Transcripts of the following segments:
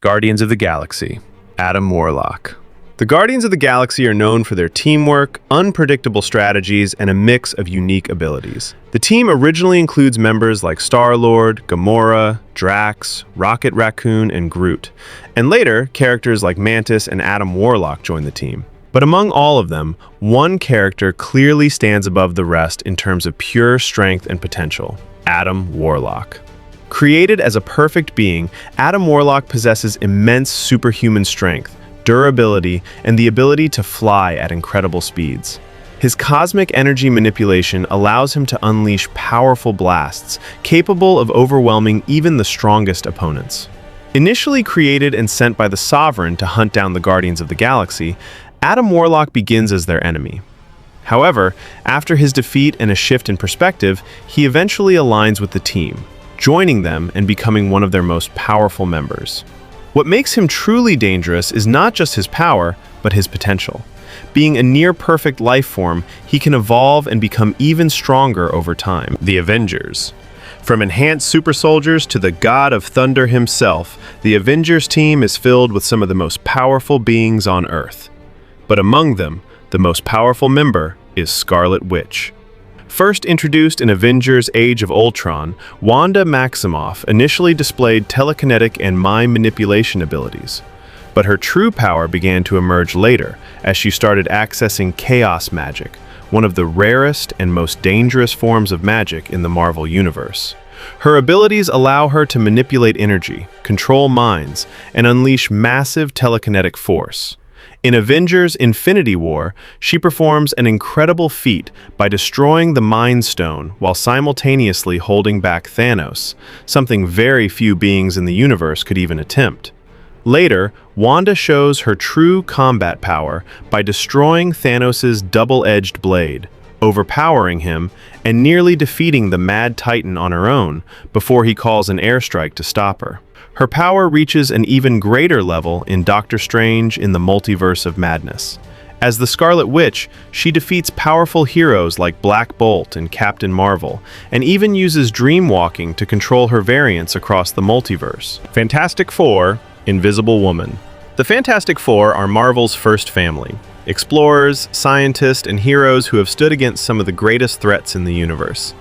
Guardians of the Galaxy, Adam Warlock. The Guardians of the Galaxy are known for their teamwork, unpredictable strategies, and a mix of unique abilities. The team originally includes members like Star-Lord, Gamora, Drax, Rocket Raccoon, and Groot, and later, characters like Mantis and Adam Warlock join the team. But among all of them, one character clearly stands above the rest in terms of pure strength and potential: Adam Warlock. Created as a perfect being, Adam Warlock possesses immense superhuman strength, durability, and the ability to fly at incredible speeds. His cosmic energy manipulation allows him to unleash powerful blasts, capable of overwhelming even the strongest opponents. Initially created and sent by the Sovereign to hunt down the Guardians of the Galaxy, Adam Warlock begins as their enemy. However, after his defeat and a shift in perspective, he eventually aligns with the team, joining them and becoming one of their most powerful members. What makes him truly dangerous is not just his power, but his potential. Being a near-perfect life form, he can evolve and become even stronger over time. The Avengers. From enhanced super soldiers to the God of Thunder himself, the Avengers team is filled with some of the most powerful beings on Earth. But among them, the most powerful member is Scarlet Witch. First introduced in Avengers Age of Ultron, Wanda Maximoff initially displayed telekinetic and mind manipulation abilities. But her true power began to emerge later as she started accessing chaos magic, one of the rarest and most dangerous forms of magic in the Marvel Universe. Her abilities allow her to manipulate energy, control minds, and unleash massive telekinetic force. In Avengers Infinity War, she performs an incredible feat by destroying the Mind Stone while simultaneously holding back Thanos, something very few beings in the universe could even attempt. Later, Wanda shows her true combat power by destroying Thanos' double-edged blade, overpowering him, and nearly defeating the Mad Titan on her own before he calls an airstrike to stop her. Her power reaches an even greater level in Doctor Strange in the Multiverse of Madness. As the Scarlet Witch, she defeats powerful heroes like Black Bolt and Captain Marvel, and even uses dreamwalking to control her variants across the multiverse. Fantastic Four, Invisible Woman. The Fantastic Four are Marvel's first family. Explorers, scientists, and heroes who have stood against some of the greatest threats in the universe.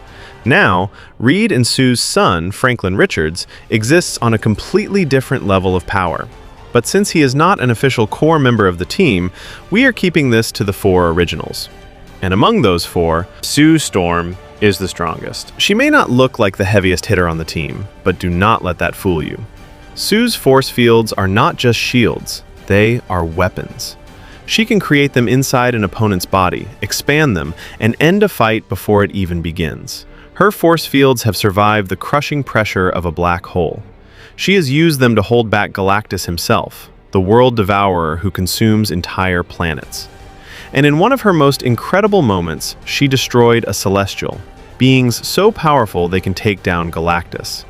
Now, Reed and Sue's son, Franklin Richards, exists on a completely different level of power. But since he is not an official core member of the team, we are keeping this to the four originals. And among those four, Sue Storm is the strongest. She may not look like the heaviest hitter on the team, but do not let that fool you. Sue's force fields are not just shields, they are weapons. She can create them inside an opponent's body, expand them, and end a fight before it even begins. Her force fields have survived the crushing pressure of a black hole. She has used them to hold back Galactus himself, the world devourer who consumes entire planets. And in one of her most incredible moments, she destroyed a Celestial, beings so powerful they can take down Galactus.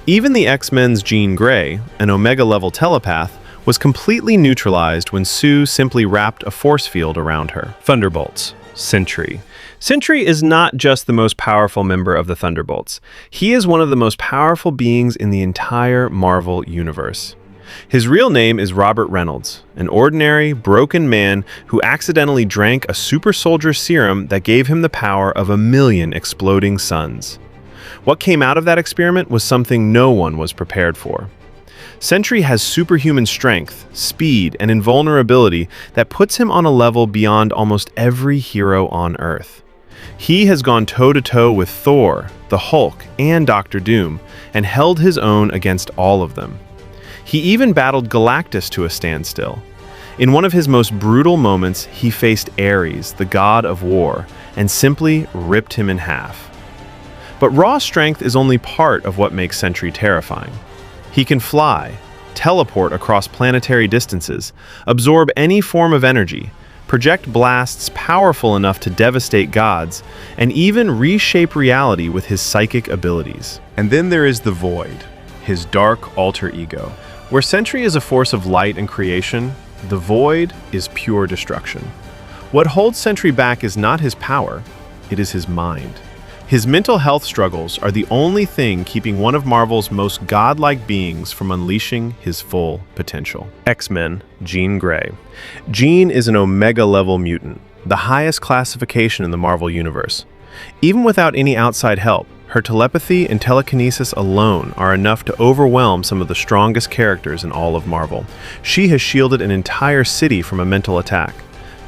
Even the X-Men's Jean Grey, an Omega-level telepath, was completely neutralized when Sue simply wrapped a force field around her. Thunderbolts. Sentry. Sentry is not just the most powerful member of the Thunderbolts. He is one of the most powerful beings in the entire Marvel Universe. His real name is Robert Reynolds, an ordinary, broken man who accidentally drank a super soldier serum that gave him the power of 1,000,000 exploding suns. What came out of that experiment was something no one was prepared for. Sentry has superhuman strength, speed, and invulnerability that puts him on a level beyond almost every hero on Earth. He has gone toe-to-toe with Thor, the Hulk, and Doctor Doom, and held his own against all of them. He even battled Galactus to a standstill. In one of his most brutal moments, he faced Ares, the god of war, and simply ripped him in half. But raw strength is only part of what makes Sentry terrifying. He can fly, teleport across planetary distances, absorb any form of energy, project blasts powerful enough to devastate gods, and even reshape reality with his psychic abilities. And then there is the Void, his dark alter ego. Where Sentry is a force of light and creation, the Void is pure destruction. What holds Sentry back is not his power, it is his mind. His mental health struggles are the only thing keeping one of Marvel's most godlike beings from unleashing his full potential. X-Men, Jean Grey. Jean is an Omega-level mutant, the highest classification in the Marvel Universe. Even without any outside help, her telepathy and telekinesis alone are enough to overwhelm some of the strongest characters in all of Marvel. She has shielded an entire city from a mental attack,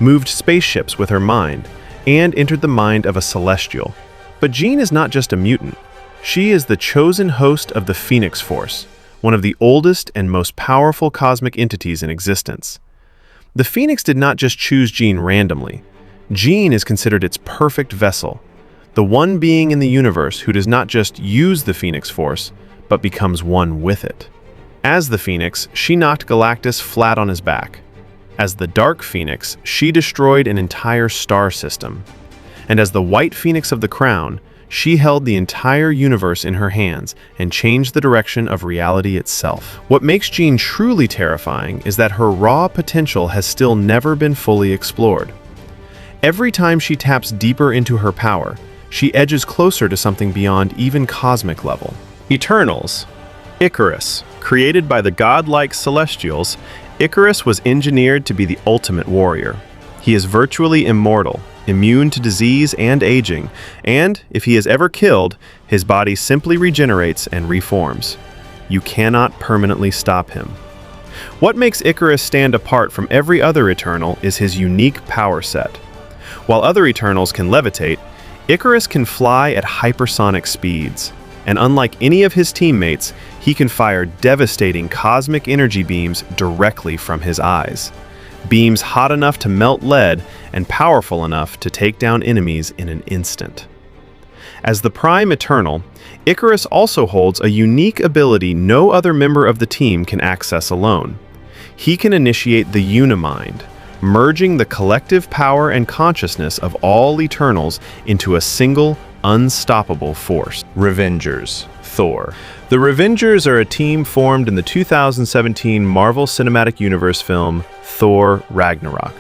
moved spaceships with her mind, and entered the mind of a Celestial. But Jean is not just a mutant. She is the chosen host of the Phoenix Force, one of the oldest and most powerful cosmic entities in existence. The Phoenix did not just choose Jean randomly. Jean is considered its perfect vessel, the one being in the universe who does not just use the Phoenix Force, but becomes one with it. As the Phoenix, she knocked Galactus flat on his back. As the Dark Phoenix, she destroyed an entire star system. And as the White Phoenix of the Crown, she held the entire universe in her hands and changed the direction of reality itself. What makes Jean truly terrifying is that her raw potential has still never been fully explored. Every time she taps deeper into her power, she edges closer to something beyond even cosmic level. Eternals. Icarus. Created by the godlike Celestials, Icarus was engineered to be the ultimate warrior. He is virtually immortal, immune to disease and aging, and if he is ever killed, his body simply regenerates and reforms. You cannot permanently stop him. What makes Icarus stand apart from every other Eternal is his unique power set. While other Eternals can levitate, Icarus can fly at hypersonic speeds, and unlike any of his teammates, he can fire devastating cosmic energy beams directly from his eyes. Beams hot enough to melt lead and powerful enough to take down enemies in an instant. As the Prime Eternal, Icarus also holds a unique ability no other member of the team can access alone. He can initiate the Unimind, merging the collective power and consciousness of all Eternals into a single, unstoppable force. Revengers. Thor. The Revengers are a team formed in the 2017 Marvel Cinematic Universe film Thor Ragnarok,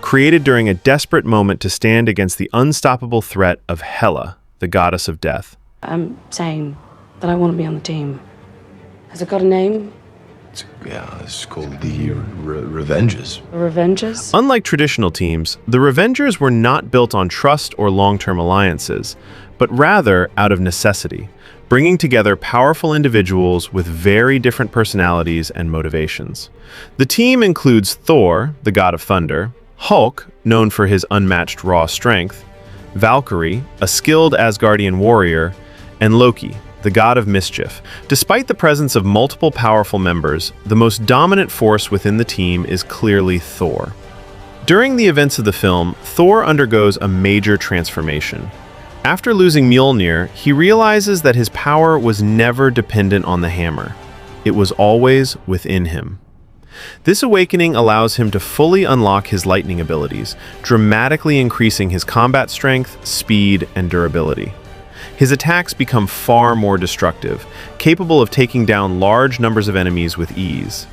created during a desperate moment to stand against the unstoppable threat of Hela, the goddess of death. I'm saying that I want to be on the team. Has it got a name? Yeah, it's called the Revengers. The Revengers? Unlike traditional teams, the Revengers were not built on trust or long-term alliances, but rather out of necessity, bringing together powerful individuals with very different personalities and motivations. The team includes Thor, the god of thunder, Hulk, known for his unmatched raw strength, Valkyrie, a skilled Asgardian warrior, and Loki, the god of mischief. Despite the presence of multiple powerful members, the most dominant force within the team is clearly Thor. During the events of the film, Thor undergoes a major transformation. After losing Mjolnir, he realizes that his power was never dependent on the hammer. It was always within him. This awakening allows him to fully unlock his lightning abilities, dramatically increasing his combat strength, speed, and durability. His attacks become far more destructive, capable of taking down large numbers of enemies with ease.